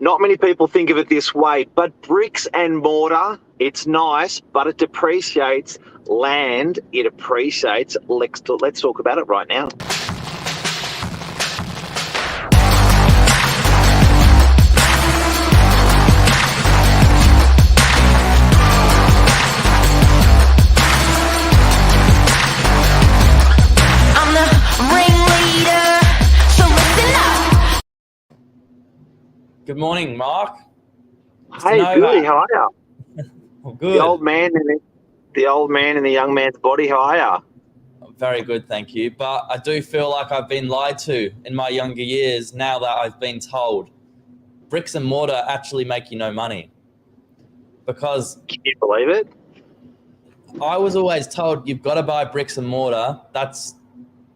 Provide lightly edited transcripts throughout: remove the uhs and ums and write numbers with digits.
Not many people think of it this way, but bricks and mortar, it's nice, but it depreciates. Land, it appreciates. Let's talk about it right now. Good morning, Mark. Hey, Billy, how are you? Well, good. The old man in the young man's body, how are you? Very good, thank you. But I do feel like I've been lied to in my younger years now that I've been told bricks and mortar actually make you no money. Because can you believe it? I was always told you've got to buy bricks and mortar. That's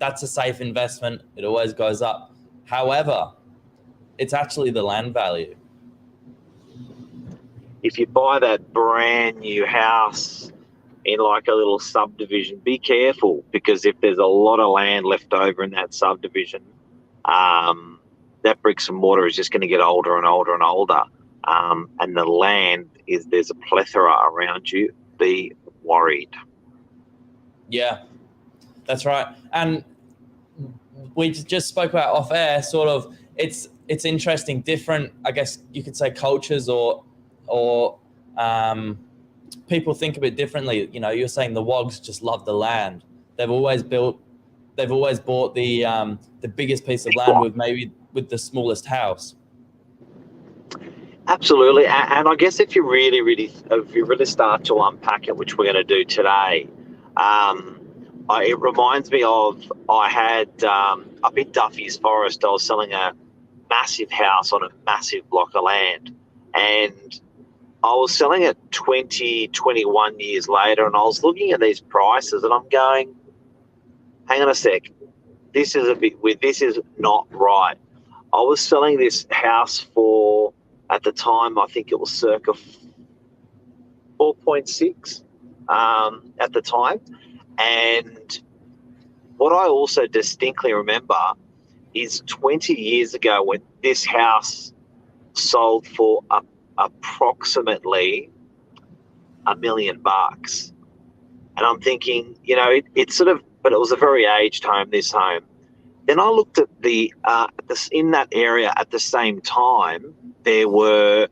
a safe investment. It always goes up. However, it's actually the land value. If you buy that brand new house in like a little subdivision, be careful, because if there's a lot of land left over in that subdivision, that bricks and mortar is just going to get older and older and older. And the land there's a plethora around you. Be worried. Yeah, that's right. And we just spoke about off air, sort of, it's interesting, different, I guess you could say, cultures or people think a bit differently. You know, you're saying the Wogs just love the land. They've always bought the biggest piece of land with the smallest house. Absolutely, and I guess if you really start to unpack it, which we're going to do today, it reminds me of I had up in Duffy's Forest. I was selling a massive house on a massive block of land, and I was selling it 21 years later, and I was looking at these prices, and I'm going, hang on a sec, this is not right. I was selling this house for, at the time, I think it was circa 4.6 at the time. And what I also distinctly remember is 20 years ago when this house sold for approximately $1 million. And I'm thinking, you know, it's sort of, but it was a very aged home, this home. Then I looked at in that area at the same time, there were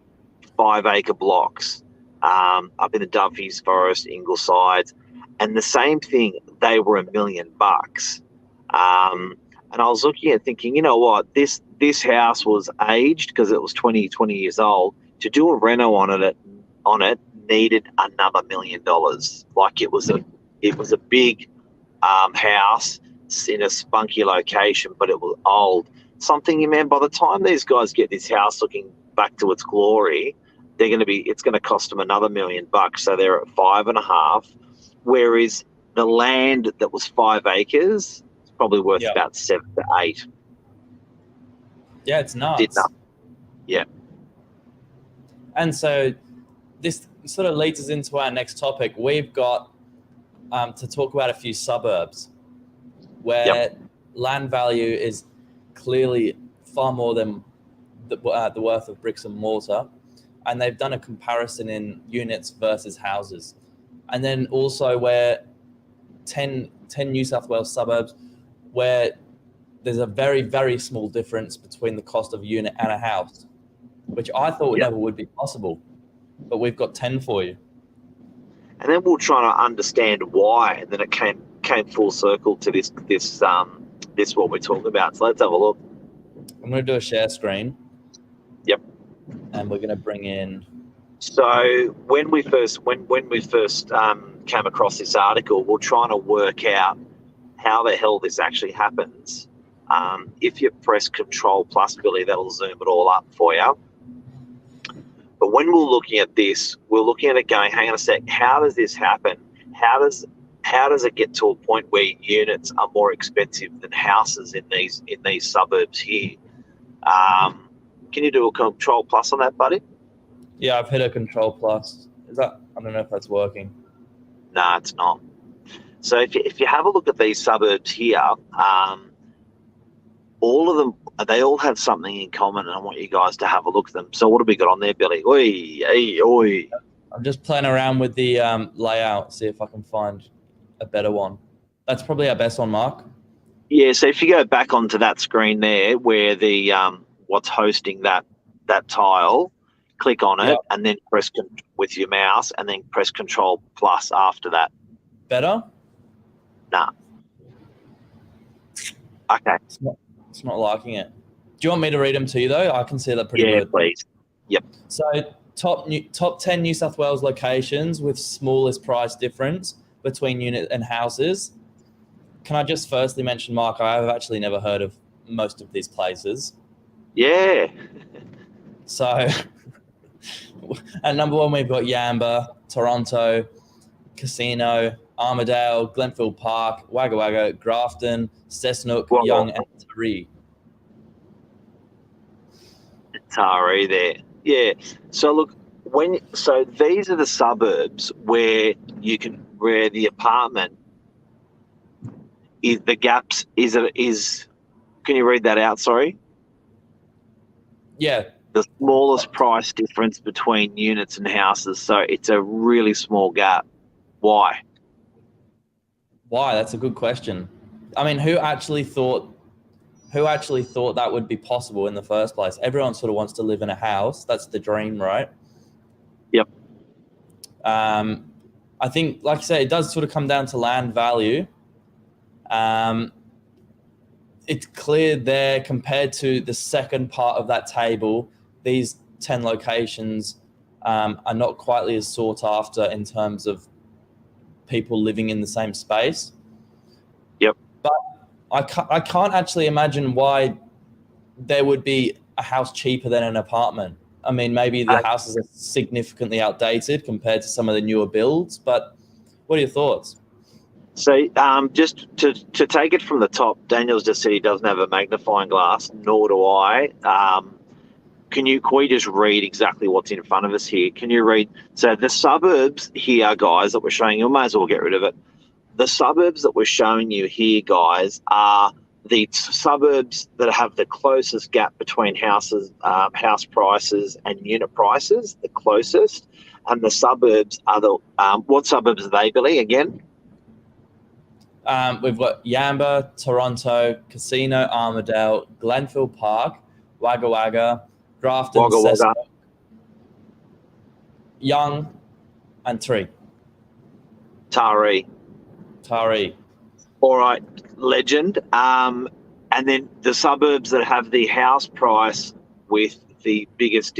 5-acre blocks up in the Duffy's Forest, Ingleside, and the same thing, they were $1 million. And I was looking at thinking, you know what, this house was aged because it was 20 years old. To do a reno on it needed another $1 million. Like it was a big house in a spunky location, but it was old. Something, man, by the time these guys get this house looking back to its glory, it's going to cost them another $1 million. So they're at 5.5, whereas the land that was 5 acres is probably worth about 7 to 8. Yeah, it's nuts. Yeah. And so this sort of leads us into our next topic. We've got to talk about a few suburbs where land value is clearly far more than the worth of bricks and mortar. And they've done a comparison in units versus houses. And then also where 10 New South Wales suburbs where there's a very, very small difference between the cost of a unit and a house, which I thought never would be possible. But we've got 10 for you. And then we'll try to understand why, and then it came full circle to this what we're talking about. So let's have a look. I'm going to do a share screen. Yep. And we're going to bring in. So when we first came across this article, we're trying to work out how the hell this actually happens. If you press Control+, Billy, that'll zoom it all up for you. But when we're looking at this, we're looking at it going, hang on a sec, how does this happen? How does it get to a point where units are more expensive than houses in these suburbs here? Can you do a Control+ on that, buddy? Yeah, I've hit a Control+. I don't know if that's working. No, it's not. So if you have a look at these suburbs here, all of them, they all have something in common, and I want you guys to have a look at them. So what have we got on there, Billy? Oi, oi, oi. I'm just playing around with the layout, see if I can find a better one. That's probably our best one, Mark. Yeah, so if you go back onto that screen there where the what's hosting that tile, click on it, Yep. and then press with your mouse, and then press Control Plus after that. Better? Nah. Okay. It's not liking it. Do you want me to read them to you, though? I can see that pretty Yeah, good. please. Yep. So top 10 New South Wales locations with smallest price difference between unit and houses. Can I just firstly mention, Mark, I have actually never heard of most of these places. Yeah. So at number one, we've got Yamba, Toronto, Casino, Armidale, Glenfield Park, Wagga Wagga, Grafton, Cessnock, Young, and DRURY. DRURY there. Yeah. So look, so these are the suburbs where the apartment is the gaps is. Can you read that out? Sorry. Yeah. The smallest price difference between units and houses. So it's a really small gap. Why? Why? That's a good question. I mean, who actually thought that would be possible in the first place? Everyone sort of wants to live in a house. That's the dream, right? Yep. I think, like you say, it does sort of come down to land value. It's clear there compared to the second part of that table, these 10 locations are not quite as sought after in terms of people living in the same space. Yep. But I can't actually imagine why there would be a house cheaper than an apartment. I mean, maybe the houses are significantly outdated compared to some of the newer builds, but what are your thoughts? So just to take it from the top, Daniel's just said he doesn't have a magnifying glass, nor do I. Can we just read exactly what's in front of us here? Can you read? So the suburbs here, guys, that we're showing you, I might as well get rid of it. The suburbs that we're showing you here, guys, are the suburbs that have the closest gap between house prices and unit prices, the closest. And the suburbs are what suburbs are they, Billy, again? We've got Yamba, Toronto, Casino, Armidale, Glenfield Park, Wagga Wagga, Grafton, Wagga Wagga, Young, and DRURY. DRURY. All right, legend. And then the suburbs that have the house price with the biggest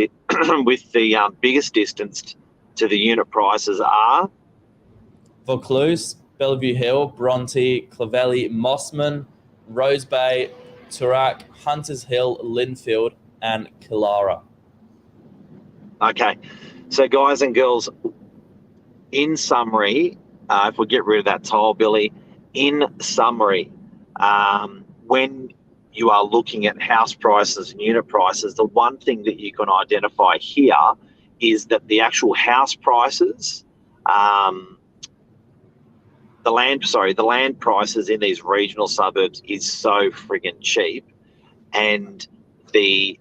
biggest distance to the unit prices are Vaucluse, Bellevue Hill, Bronte, Clovelly, Mossman, Rose Bay, Toorak, Hunters Hill, Linfield, and Killara. Okay. So, guys and girls, in summary, if we get rid of that tile, Billy, in summary, when you are looking at house prices and unit prices, the one thing that you can identify here is that the actual house prices, the land prices in these regional suburbs is so friggin' cheap, and the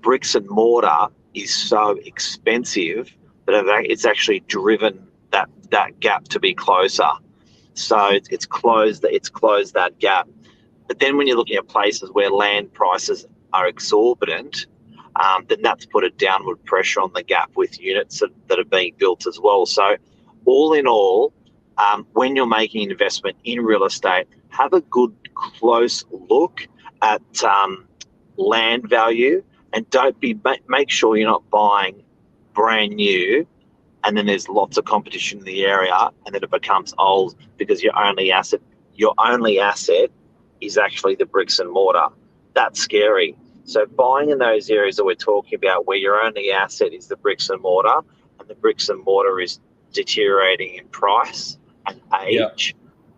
bricks and mortar is so expensive that it's actually driven that gap to be closer. So it's closed that gap. But then when you're looking at places where land prices are exorbitant, then that's put a downward pressure on the gap with units that are being built as well. So all in all, when you're making an investment in real estate, have a good close look at land value, and make sure you're not buying brand new and then there's lots of competition in the area and then it becomes old because your only asset is actually the bricks and mortar. That's scary. So buying in those areas that we're talking about where your only asset is the bricks and mortar, and the bricks and mortar is deteriorating in price and age,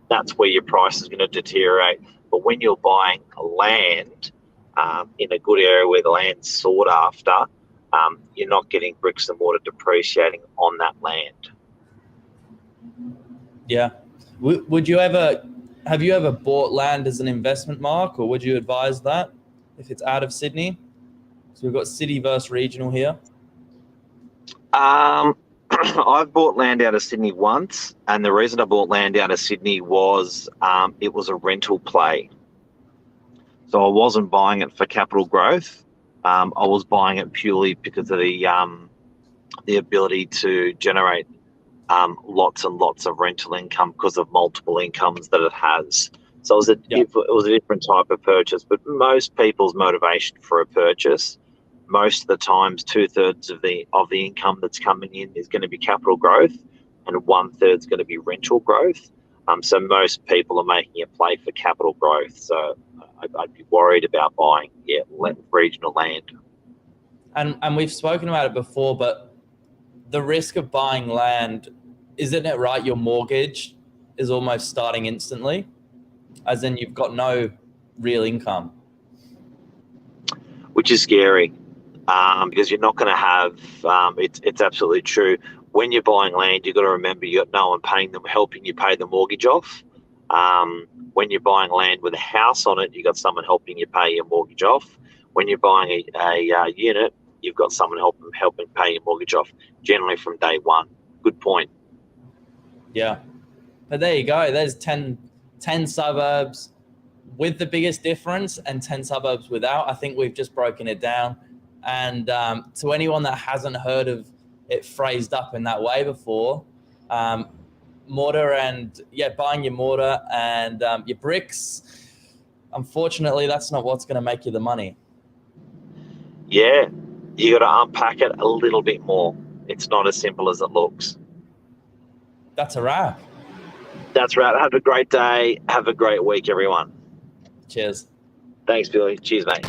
that's where your price is going to deteriorate. But when you're buying land in a good area where the land's sought after, you're not getting bricks and mortar depreciating on that land. Yeah. Would you ever have you ever bought land as an investment, Mark, or would you advise that if it's out of Sydney? So we've got city versus regional here. I've bought land out of Sydney once, and the reason I bought land out of Sydney was it was a rental play. So I wasn't buying it for capital growth. I was buying it purely because of the ability to generate lots and lots of rental income because of multiple incomes that it has. So it was a different type of purchase. But most people's motivation for a purchase, most of the times, 2/3 of the income that's coming in is going to be capital growth, and 1/3 is going to be rental growth. So most people are making a play for capital growth. So I'd be worried about buying regional land. And we've spoken about it before, but the risk of buying land, isn't it right? Your mortgage is almost starting instantly, as in you've got no real income. Which is scary, because you're not going to have, it's absolutely true. When you're buying land, you've got to remember you got no one helping you pay the mortgage off. When you're buying land with a house on it, you've got someone helping you pay your mortgage off. When you're buying a unit, you've got someone helping pay your mortgage off, generally from day one. Good point. Yeah. But there you go. There's 10 suburbs with the biggest difference and 10 suburbs without. I think we've just broken it down. And to anyone that hasn't heard of it phrased up in that way before, mortar and buying your mortar and your bricks, unfortunately, that's not what's going to make you the money. Yeah, you got to unpack it a little bit more. It's not as simple as it looks. That's a wrap. That's right. Have a great day. Have a great week, everyone. Cheers. Thanks, Billy. Cheers, mate.